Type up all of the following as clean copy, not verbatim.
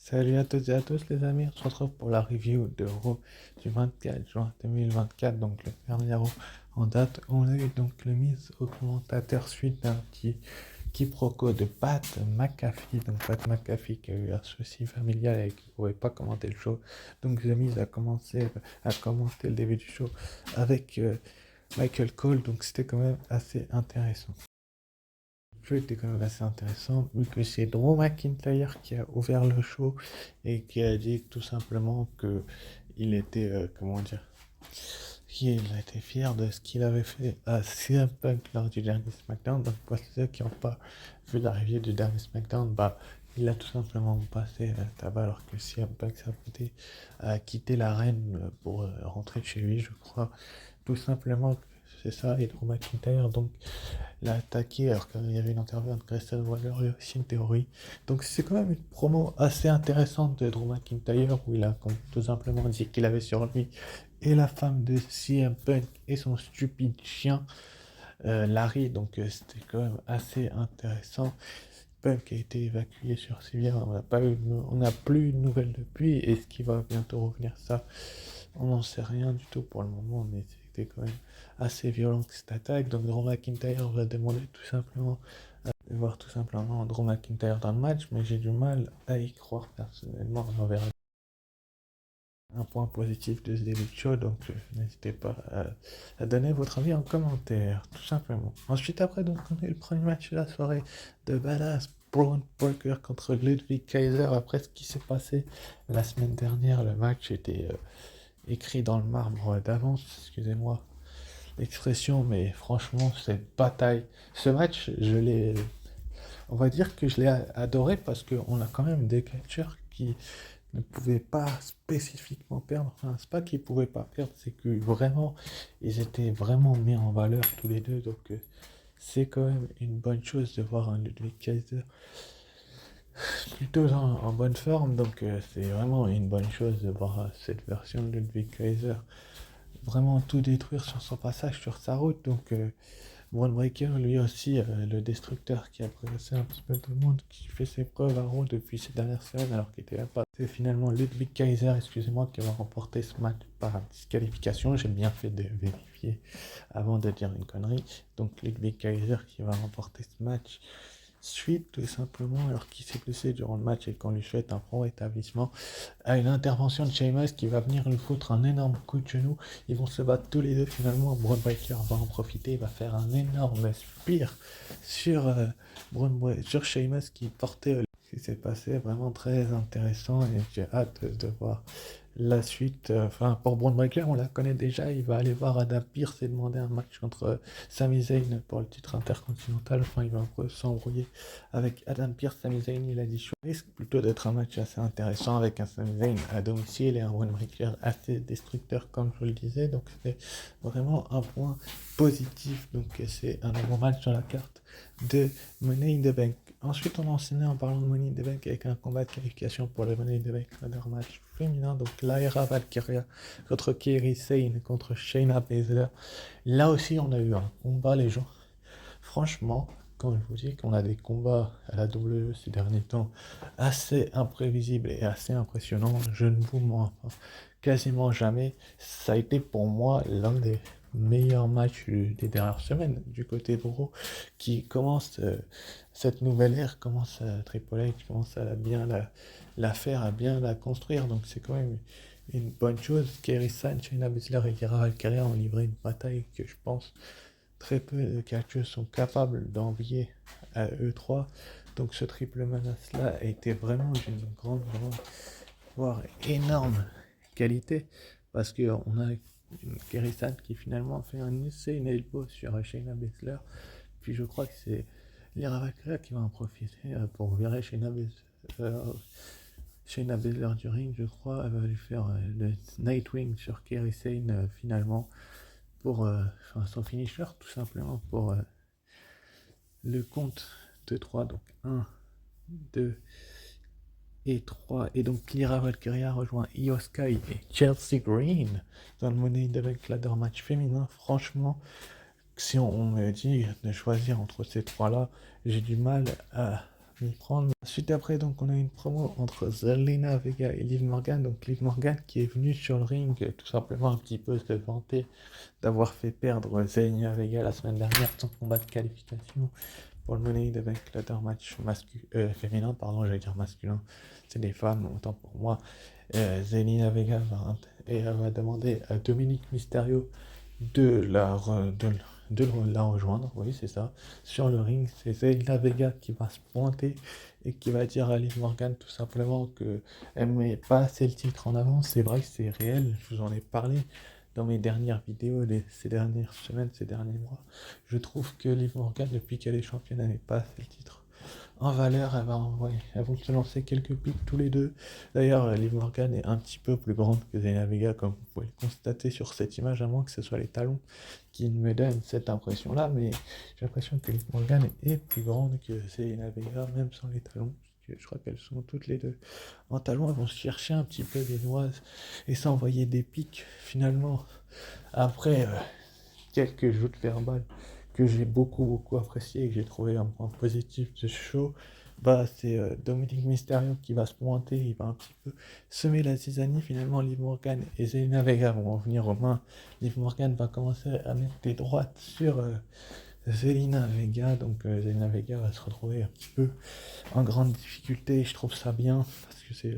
Salut à toutes et à tous les amis, on se retrouve pour la review de Raw du 24 juin 2024, donc le dernier Raw en date. On a eu donc le mise au commentateur suite d'un petit quiproquo de Pat McAfee, donc Pat McAfee qui a eu un souci familial et qui ne pouvait pas commenter le show. Donc The Miz a commencé à commenter le début du show avec Michael Cole, donc c'était quand même assez intéressant. Le jeu était quand même assez intéressant, vu que c'est Drew McIntyre qui a ouvert le show et qui a dit tout simplement que il était, comment dire, qu'il était fier de ce qu'il avait fait à CM Punk lors du dernier SmackDown. Donc pour ceux qui n'ont pas vu l'arrivée du dernier SmackDown, bah, il a tout simplement passé tabac alors que CM Punk s'apprêtait à quitter l'arène pour rentrer chez lui, je crois. Tout simplement, c'est ça, et Drew McIntyre donc l'a attaqué alors qu'il y avait une interview entre Grayson Waller et aussi une théorie. Donc c'est quand même une promo assez intéressante de Drew McIntyre où il a tout simplement dit qu'il avait sur lui et la femme de CM Punk et son stupide chien Larry. Donc c'était quand même assez intéressant. Punk a été évacué sur civière, on n'a plus de nouvelles depuis. Est-ce qu'il va bientôt revenir? Ça, on n'en sait rien du tout pour le moment, mais c'était quand même assez violent que cette attaque. Donc Drew McIntyre va demander tout simplement de voir tout simplement Drew McIntyre dans le match, mais j'ai du mal à y croire personnellement. On verra un point positif de ce début de show, donc n'hésitez pas à donner votre avis en commentaire, tout simplement. Ensuite, après, donc, on a eu le premier match de la soirée de Badass Braun Breaker contre Ludwig Kaiser. Après ce qui s'est passé la semaine dernière, le match était écrit dans le marbre d'avance, excusez-moi l'expression, mais franchement, cette bataille, ce match, on va dire que je l'ai adoré parce qu'on a quand même des catcheurs qui ne pouvaient pas spécifiquement perdre. Enfin, c'est pas qu'ils pouvaient pas perdre, c'est que vraiment, ils étaient vraiment mis en valeur tous les deux. Donc, c'est quand même une bonne chose de voir un Ludwig Kaiser plutôt en bonne forme. Donc, c'est vraiment une bonne chose de voir cette version de Ludwig Kaiser vraiment tout détruire sur son passage sur sa route. Donc, Braun Breaker, lui aussi, le destructeur qui a progressé un petit peu tout le monde, qui fait ses preuves à Raw depuis ces dernières semaines alors qu'il était là pas. C'est finalement Ludwig Kaiser, excusez-moi, qui va remporter ce match par disqualification. J'ai bien fait de vérifier avant de dire une connerie. Donc Ludwig Kaiser qui va remporter ce match suite tout simplement alors qu'il s'est blessé durant le match et qu'on lui souhaite un prompt rétablissement à une intervention de Sheamus qui va venir lui foutre un énorme coup de genou. Ils vont se battre tous les deux finalement. Braun Breaker va en profiter, il va faire un énorme spear sur, sur Sheamus qui portait ce qui s'est passé, vraiment très intéressant et j'ai hâte de voir la suite. Enfin, pour Braun Breaker, on la connaît déjà, il va aller voir Adam Pearce et demander un match contre Sami Zayn pour le titre intercontinental. Enfin, il va un peu s'embrouiller avec Adam Pearce. Sami Zayn, il a dit chaud. Risque plutôt d'être un match assez intéressant avec un Sami Zayn à domicile et un Braun Breaker assez destructeur, comme je vous le disais. Donc, c'est vraiment un point positif. Donc, c'est un nouveau match dans la carte de Money in the Bank. Ensuite, on a enchaîné en parlant de Money in the Bank avec un combat de qualification pour le Money in the Bank ladder match féminin. Donc, Lyra Valkyria contre Kairi Sane contre Shayna Baszler. Là aussi, on a eu un combat, les gens. Franchement, quand je vous dis qu'on a des combats à la WWE ces derniers temps assez imprévisibles et assez impressionnants, je ne vous mens pas. Quasiment jamais. Ça a été pour moi l'un des meilleurs matchs des dernières semaines du côté de Raw qui commence cette nouvelle ère, commence à Triple H, commence à la faire, à bien la construire. Donc c'est quand même une bonne chose. Kairi Sane, Shayna Baszler et Lyra Valkyria ont livré une bataille que je pense très peu de catcheurs sont capables d'envier à eux trois. Donc ce triple menace-là a été vraiment d'une grande, voire énorme qualité. Parce qu'on a une Kerisan qui finalement fait un essai, une elbow sur Shayna Baszler. Puis je crois que c'est Lyra Valkyria qui va en profiter pour virer Shayna Baszler du ring, je crois. Elle va lui faire le Nightwing sur Kairi Sane finalement pour son finisher, tout simplement pour le compte de 3. Donc 1, 2 et 3. Et donc Lyra Valkyria rejoint Io Sky et Chelsea Green dans le Money in the Bank ladder match féminin. Franchement, si on me dit de choisir entre ces trois-là, j'ai du mal à m'y prendre. Ensuite, après, donc, on a une promo entre Zelina Vega et Liv Morgan. Donc, Liv Morgan qui est venue sur le ring, tout simplement un petit peu se vanter d'avoir fait perdre Zelina Vega la semaine dernière son combat de qualification pour le Money in the Bank Ladder Match féminin, pardon, j'allais dire masculin. C'est des femmes, autant pour moi. Zelina Vega va demander à Dominique Mysterio de la rejoindre, oui c'est ça, sur le ring. C'est Zelina Vega qui va se pointer et qui va dire à Liv Morgan tout simplement que elle met pas assez le titre en avant. C'est vrai que c'est réel, je vous en ai parlé dans mes dernières vidéos ces dernières semaines, ces derniers mois. Je trouve que Liv Morgan, depuis qu'elle est championne, elle met pas assez le titre en valeur. Elles vont se lancer quelques pics tous les deux. D'ailleurs, Liv Morgan est un petit peu plus grande que Zelina Vega, comme vous pouvez le constater sur cette image, à moins que ce soit les talons qui me donnent cette impression-là, mais j'ai l'impression que Liv Morgan est plus grande que Zelina Vega, même sans les talons. Je crois qu'elles sont toutes les deux en talons. Elles vont se chercher un petit peu des noises et s'envoyer des pics finalement. Après, quelques joutes verbales que j'ai beaucoup apprécié et que j'ai trouvé un point positif de ce show, bah c'est Dominique Mysterio qui va se pointer, il va un petit peu semer la zizanie. Finalement, Liv Morgan et Zelina Vega vont en venir aux mains. Liv Morgan va commencer à mettre des droites sur Zelina Vega, donc Zelina Vega va se retrouver un petit peu en grande difficulté. Je trouve ça bien parce que c'est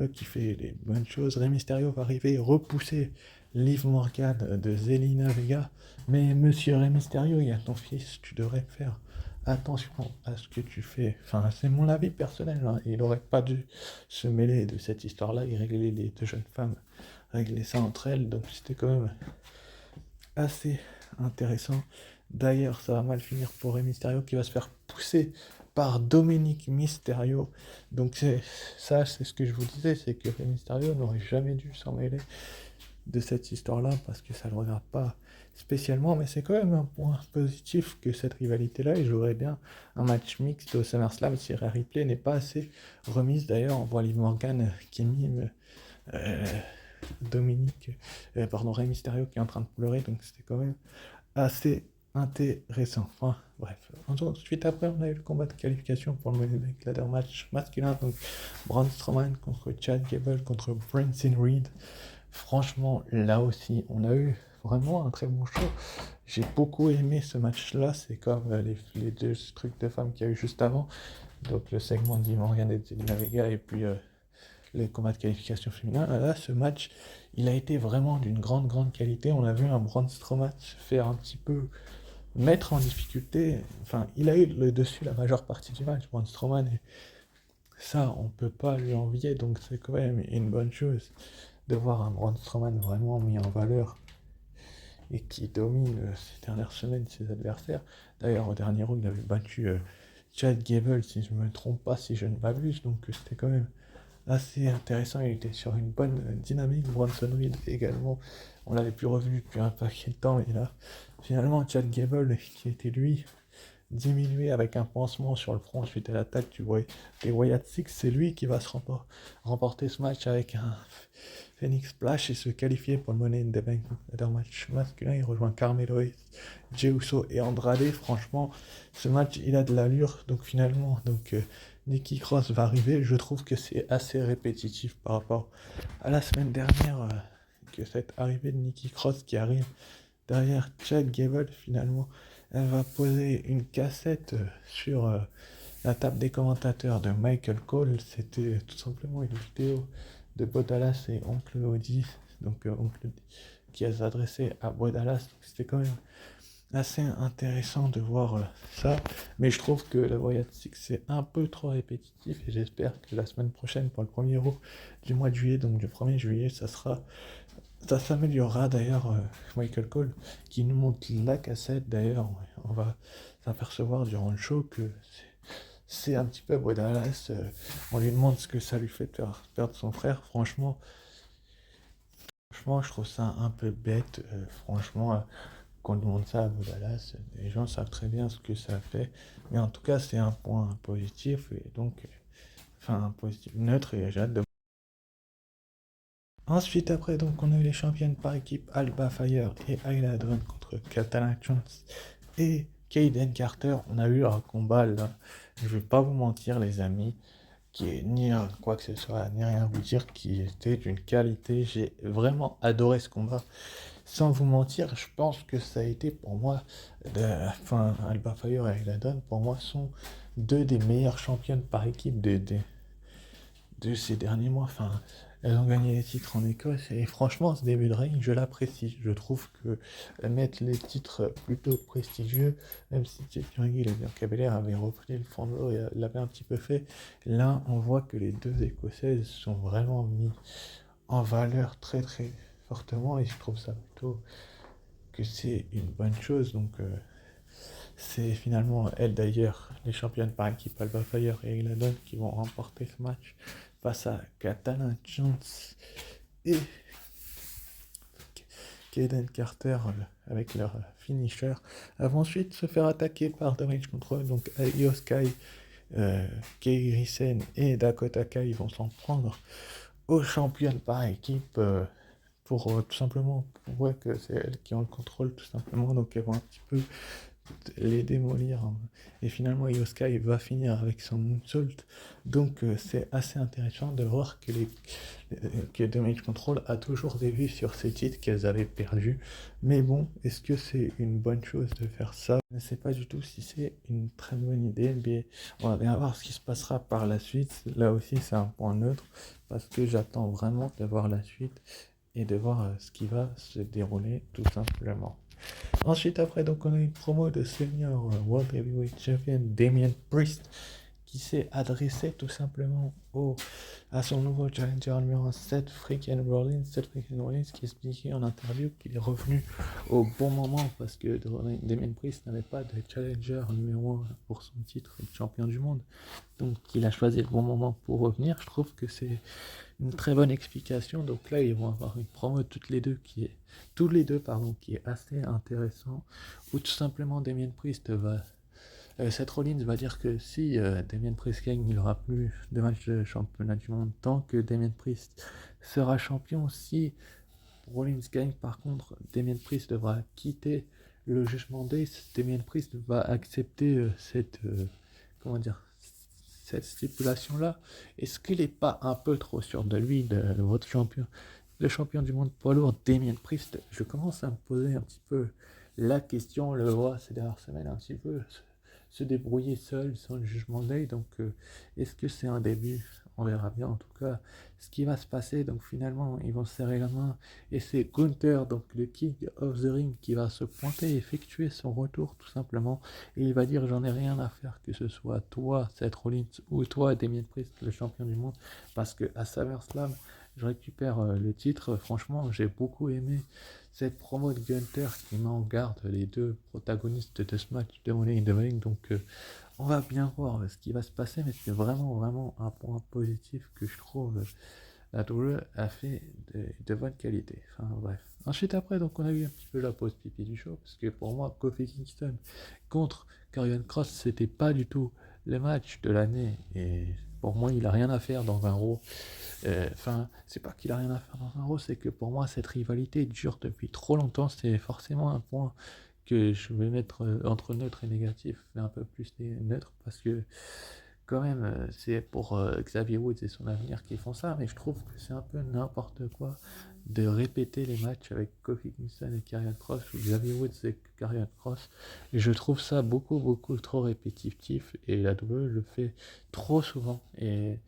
qui fait les bonnes choses. Rey Mysterio va arriver, repousser Liv Morgan de Zelina Vega. Mais monsieur Rey Mysterio, il y a ton fils, tu devrais faire attention à ce que tu fais. Enfin, c'est mon avis personnel, hein. Il n'aurait pas dû se mêler de cette histoire-là et régler les deux jeunes femmes, régler ça entre elles. Donc c'était quand même assez intéressant. D'ailleurs, ça va mal finir pour Rey Mysterio qui va se faire pousser par Dominique Mysterio. Donc c'est ce que je vous disais, c'est que Rey Mysterio n'aurait jamais dû s'en mêler de cette histoire-là parce que ça ne le regarde pas spécialement, mais c'est quand même un point positif que cette rivalité-là, et j'aurais bien un match mixte au SummerSlam si Rhea Ripley n'est pas assez remise. D'ailleurs, on voit Liv Morgan qui mime Rey Mysterio qui est en train de pleurer, donc c'était quand même assez intéressant. Enfin, bref. Ensuite, après, on a eu le combat de qualification pour le Money in the Bank Ladder Match masculin, donc Braun Strowman contre Chad Gable contre Bronson Reed. Franchement, là aussi, on a eu vraiment un très bon show. J'ai beaucoup aimé ce match-là. C'est comme les deux trucs de femmes qu'il y a eu juste avant. Donc le segment de Morgan et de Zelina Vega et puis les combats de qualification féminin. Là, ce match, il a été vraiment d'une grande qualité. On a vu un Braun Strowman se faire un petit peu mettre en difficulté. Enfin, il a eu le dessus la majeure partie du match, Braun Strowman. Et ça, on peut pas lui envier. Donc c'est quand même une bonne chose de voir un Braun Strowman vraiment mis en valeur et qui domine ces dernières semaines ses adversaires. D'ailleurs, au dernier round, il avait battu Chad Gable, si je ne me trompe pas, si je ne m'abuse, donc c'était quand même assez intéressant. Il était sur une bonne dynamique. Bronson Reed également, on l'avait plus revu depuis un paquet de temps, et là, finalement, Chad Gable, qui était lui diminué avec un pansement sur le front suite à l'attaque des Wyatt Six, c'est lui qui va se remporter ce match avec un Phoenix Splash et se qualifier pour le Money in the Bank Ladder Match masculin. Il rejoint Carmelo Hayes, Jey Uso et Andrade. Franchement, ce match, il a de l'allure. Donc finalement, Nikki Cross va arriver. Je trouve que c'est assez répétitif par rapport à la semaine dernière, que cette arrivée de Nikki Cross qui arrive derrière Chad Gable, finalement, elle va poser une cassette sur la table des commentateurs de Michael Cole. C'était tout simplement une vidéo de Bo Dallas et Oncle Audi, donc Oncle qui a s'adressé à Bo Dallas. C'était quand même assez intéressant de voir ça, mais je trouve que la Wyatt Six c'est un peu trop répétitif et j'espère que la semaine prochaine pour le premier Raw du mois de juillet, donc du 1er juillet, ça s'améliorera. D'ailleurs, Michael Cole qui nous montre la cassette, d'ailleurs, on va s'apercevoir durant le show que c'est un petit peu Bo Dallas. On lui demande ce que ça lui fait de faire perdre son frère. Franchement, je trouve ça un peu bête. Franchement, qu'on demande ça à Bo Dallas, les gens savent très bien ce que ça fait. Mais en tout cas, c'est un point positif et donc, enfin, un positif neutre et j'ai hâte de. Ensuite, après, donc, on a eu les championnes par équipe Alba Fire et Ayla Dawn contre Katana Chance et Kaden Carter, on a eu un combat là, je vais pas vous mentir les amis, qui est ni quoi que ce soit, ni rien vous dire, qui était d'une qualité, j'ai vraiment adoré ce combat. Sans vous mentir, je pense que ça a été pour moi, Alba Fire et Gladon, pour moi, sont deux des meilleures championnes par équipe de ces derniers mois. Enfin, elles ont gagné les titres en Écosse et franchement, ce début de règne, je l'apprécie. Je trouve que mettre les titres plutôt prestigieux, même si Thierry et Cabelair avaient repris le flambeau et l'avaient un petit peu fait, là, on voit que les deux Écossaises sont vraiment mis en valeur très très fortement et je trouve ça plutôt que c'est une bonne chose. Donc, c'est finalement elles d'ailleurs, les championnes par équipe Alba Fire et Gladon qui vont remporter ce match face à Katana Jones et Kaden Carter avec leur finisher. Elles vont ensuite se faire attaquer par Damage Control, donc Io Sky, Kei Risen et Dakota Kai vont s'en prendre aux championnes par équipe pour tout simplement prouver que c'est elles qui ont le contrôle tout simplement, donc elles vont un petit peu les démolir. Et finalement, Yosuke va finir avec son moonsault. Donc, c'est assez intéressant de voir que Damage Control a toujours des vues sur ces titres qu'elles avaient perdus. Mais bon, est-ce que c'est une bonne chose de faire ça? Je ne sais pas du tout si c'est une très bonne idée, mais on va bien voir ce qui se passera par la suite. Là aussi, c'est un point neutre parce que j'attends vraiment de voir la suite et de voir ce qui va se dérouler tout simplement. Ensuite, après, donc, on a une promo de senior World Heavyweight Champion Damien Priest qui s'est adressé tout simplement à son nouveau challenger numéro 1, Seth freaking Rollins. Seth freaking Rollins qui expliquait en interview qu'il est revenu au bon moment parce que Damien Priest n'avait pas de challenger numéro 1 pour son titre de champion du monde. Donc, il a choisi le bon moment pour revenir. Je trouve que c'est une très bonne explication. Donc là, ils vont avoir une promo tous les deux qui est assez intéressant. Ou tout simplement Damien Priest va Seth Rollins va dire que si Damien Priest gagne, il n'aura plus de match de championnat du monde tant que Damien Priest sera champion. Si Rollins gagne, par contre, Damien Priest devra quitter le Judgment Day. Damien Priest va accepter cette stipulation-là. Est-ce qu'il n'est pas un peu trop sûr de lui, de votre champion, le champion du monde poids lourd, Damien Priest? Je commence à me poser un petit peu la question. On le voit ces dernières semaines un petit peu se débrouiller seul sans le Judgment Day. Donc, est-ce que c'est un début? On verra bien en tout cas ce qui va se passer. Donc finalement, ils vont se serrer la main et c'est Gunther, donc le King of the Ring, qui va se pointer et effectuer son retour tout simplement. Et il va dire: j'en ai rien à faire que ce soit toi, Seth Rollins, ou toi, Damien Priest, le champion du monde, parce que à SummerSlam, je récupère le titre. Franchement, j'ai beaucoup aimé cette promo de Gunther qui met en garde les deux protagonistes de ce match de Money in the Bank. Donc, on va bien voir ce qui va se passer, mais c'est vraiment, vraiment un point positif que je trouve la WWE a fait de bonne qualité. Enfin, bref. Ensuite, après, donc, on a eu un petit peu la pause pipi du show, parce que pour moi, Kofi Kingston contre Karrion Kross, c'était pas du tout le match de l'année, et pour moi, il a rien à faire dans un Raw. Enfin, c'est pas qu'il a rien à faire dans un Raw, c'est que pour moi, cette rivalité dure depuis trop longtemps. C'est forcément un point que je vais mettre entre neutre et négatif, mais un peu plus neutre, parce que quand même, c'est pour Xavier Woods et son avenir qui font ça, mais je trouve que c'est un peu n'importe quoi de répéter les matchs avec Kofi Kingston et Karrion Kross, ou Xavier Woods et Karrion Kross. Et je trouve ça beaucoup, beaucoup trop répétitif, et la WWE le fait trop souvent. Et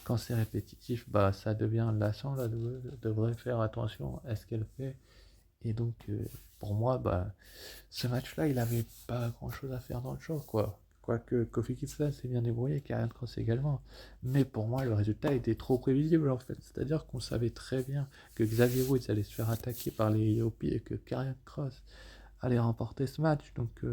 quand c'est répétitif, bah, ça devient lassant. La WWE devrait faire attention à ce qu'elle fait. Et donc, pour moi, bah, ce match-là, il avait pas grand-chose à faire dans le show, quoi. Quoique Kofi Kingston s'est bien débrouillé, Karrion Kross également. Mais pour moi, le résultat était trop prévisible, en fait. C'est-à-dire qu'on savait très bien que Xavier Woods allait se faire attaquer par les EOP et que Karrion Kross allait remporter ce match. Donc,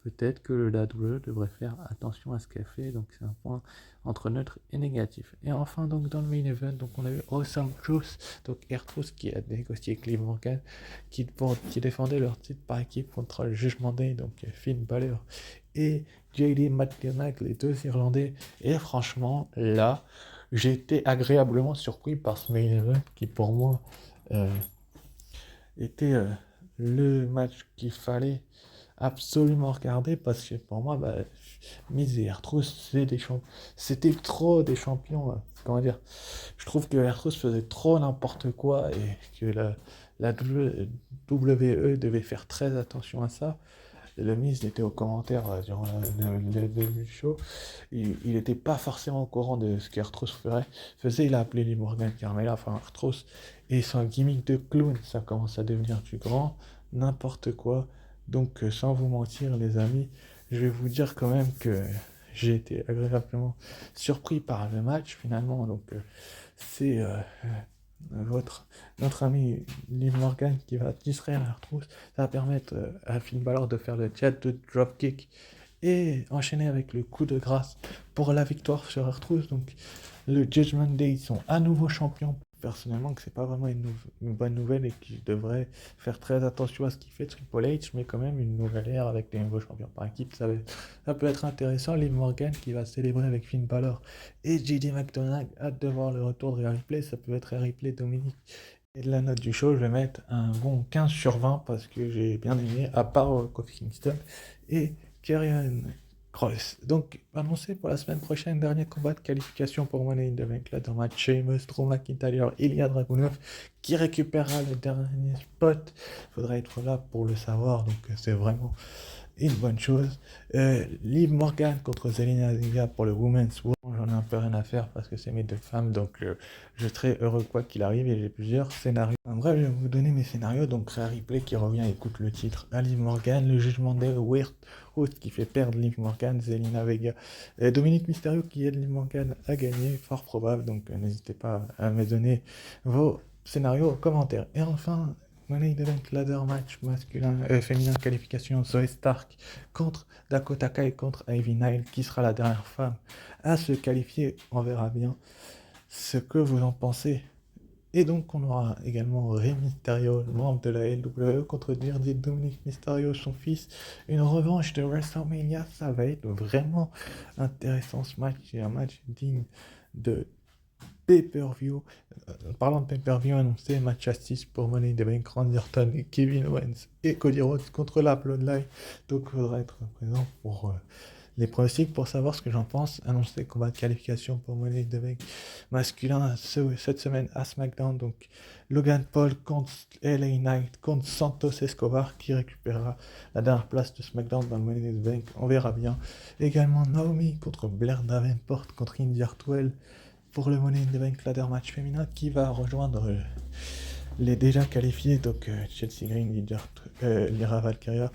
peut-être que la WWE devrait faire attention à ce qu'elle fait. Donc, c'est un point entre neutre et négatif. Et enfin, donc, dans le main event, donc, on a eu Awesome Truth, donc R-Truth qui a négocié Liv Morgan, qui défendait leur titre par équipe contre le Judgment Day, donc Finn Balor et JD McDonagh, les deux Irlandais. Et franchement, là, j'ai été agréablement surpris par ce main event qui, pour moi, était le match qu'il fallait absolument regarder parce que pour moi, bah, Miz et R-Truth, c'était trop des champions. Comment dire? Je trouve que R-Truth faisait trop n'importe quoi et que la WWE devait faire très attention à ça. Le Miz était aux commentaires durant le début du show. Il n'était pas forcément au courant de ce qu'Arthros faisait. Il a appelé Lee Morgan Carmella, enfin Arthros, et son gimmick de clown, ça commence à devenir du grand, n'importe quoi. Donc, sans vous mentir, les amis, je vais vous dire quand même que j'ai été agréablement surpris par le match finalement. Donc, c'est votre, notre ami Liv Morgan qui va distraire Arthros. Ça va permettre à Finn Balor de faire le jet de dropkick et enchaîner avec le coup de grâce pour la victoire sur R-Truth. Donc le Judgment Day, ils sont à nouveau champions. Personnellement, que c'est pas vraiment une bonne nouvelle et qu'ils devraient faire très attention à ce qu'il fait Triple H, mais quand même une nouvelle ère avec des nouveaux champions par équipe, ça peut être intéressant. Liv Morgan qui va célébrer avec Finn Balor et JD McDonagh, hâte de voir le retour de Rhea Ripley, ça peut être Rhea Ripley, Dominique. Et de la note du show, je vais mettre un bon 15 sur 20 parce que j'ai bien aimé, à part Kofi Kingston et Karrion Kross. Donc, annoncé pour la semaine prochaine, dernier combat de qualification pour Money in the Bank, là, dans match Sheamus, Drew McIntyre, Ilya Dragunov, qui récupérera le dernier spot. Faudra être là pour le savoir, donc c'est vraiment une bonne chose. Liv Morgan contre Zelina Vega pour le Women's War, j'en ai un peu rien à faire parce que c'est mes deux femmes, donc je serai heureux quoi qu'il arrive et j'ai plusieurs scénarios. En bref, je vais vous donner mes scénarios. Donc Rhea Ripley qui revient, écoute le titre à Liv Morgan, le jugement des Weird Host qui fait perdre Liv Morgan, Zelina Vega, et Dominique Mysterio qui aide Liv Morgan à gagner, fort probable, donc n'hésitez pas à me donner vos scénarios en commentaire. Et enfin, Money in the Bank ladder match masculin, féminin qualification, Zoe Stark contre Dakota Kai contre Ivy Nile, qui sera la dernière femme à se qualifier. On verra bien ce que vous en pensez. Et donc on aura également Rey Mysterio, membre de la LWE, contre Dirty Dominic Mysterio, son fils. Une revanche de WrestleMania, ça va être vraiment intéressant ce match. C'est un match digne de pay-per-view. Parlant de pay-per-view annoncé, match à 6 pour Money in the Bank, Randy Orton, Kevin Owens et Cody Rhodes contre la Bloodline. Donc il faudra être présent pour les pronostics pour savoir ce que j'en pense. Annoncé combat de qualification pour Money in the Bank masculin cette semaine à SmackDown. Donc Logan Paul contre LA Knight contre Santos Escobar qui récupérera la dernière place de SmackDown dans le Money in the Bank. On verra bien. Également Naomi contre Blair Davenport contre Indy Hartwell pour le Money in the Bank ladder match féminin qui va rejoindre les déjà qualifiés, donc Chelsea Green, Lyra Valkyria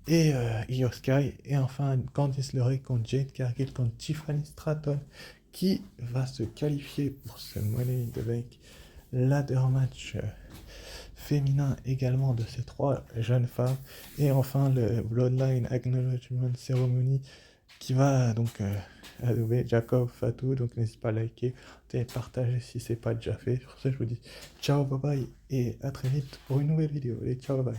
et Io Sky. Et enfin Candice LeRae contre Jade Cargill contre Tiffany Stratton qui va se qualifier pour ce Money in the Bank ladder match féminin également de ces trois jeunes femmes. Et enfin le Bloodline Acknowledgement Ceremony qui va donc adouber Jacob Fatou. Donc n'hésitez pas à liker et partager si c'est pas déjà fait. Sur ce, je vous dis ciao, bye bye et à très vite pour une nouvelle vidéo. Et ciao, bye.